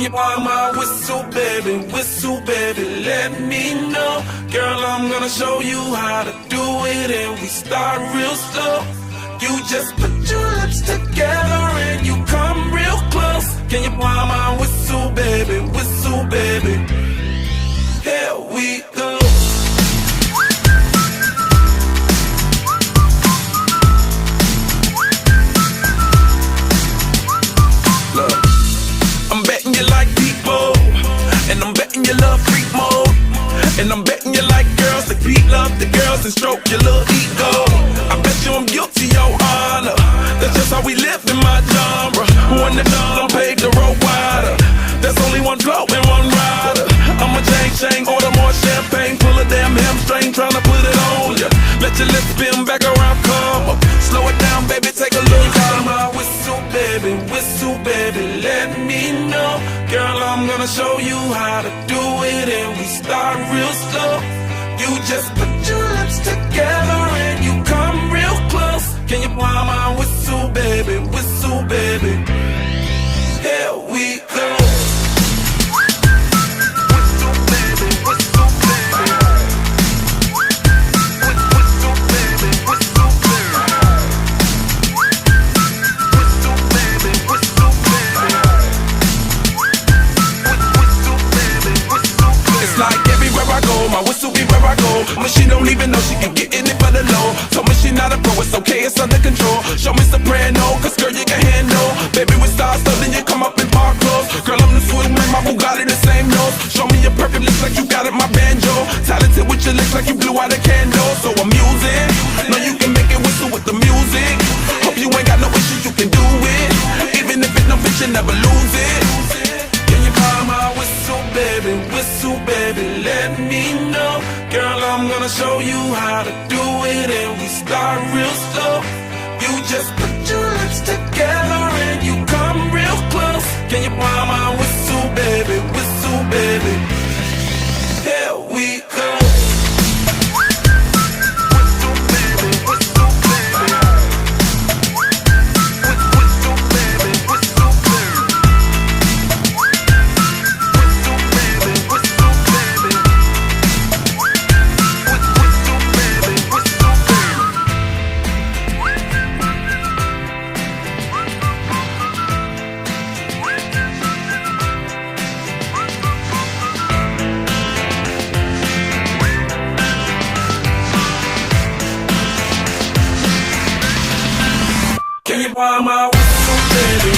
Can you blow my whistle, baby, let me know. Girl, I'm gonna show you how to do it, and we start real slow. You just put your lips together and you come real close. Can you blow my whistle, baby, here we go. Look, I'm betting you like people, and I'm betting you love freak mode, and I'm betting you like girls that beat love the girls and stroke your little ego. I bet you I'm guilty, your honor. That's just how we live in my genre. Who in the done paved the road wider? There's only one flow and one rider. I'ma chain, order more champagne, pull a damn hamstring, tryna put it on ya. Let your lips spin back around, come up. Slow it down, baby, take a look. Blow my whistle, baby, let me know. Girl, I'm gonna show you how to do it, and we start real slow. You just put your lips together and you come real close. Can you blow my whistle, baby, here we go. My whistle be where I go, but she don't even know she can get in it for the low. Told me she not a pro, it's okay, it's under control. Show me soprano, cause girl you can handle. Baby with stars, so then you come up in park clothes. Girl I'm the swing with my Bugatti the same nose. Show me your perfect lips like you got it, my banjo. Talented with your lips like you blew out a candle. So I'm using, know you can make it whistle with the music. Hope you ain't got no issues, you can do it. Even if it no bitch, you never lose it. Can you buy my whistle, baby, let me know. Girl, I'm gonna show you how to do it, and we start real slow. You just put your lips together and you come real close. Can you blow my whistle, baby, here we go. Can you blow my whistle, baby,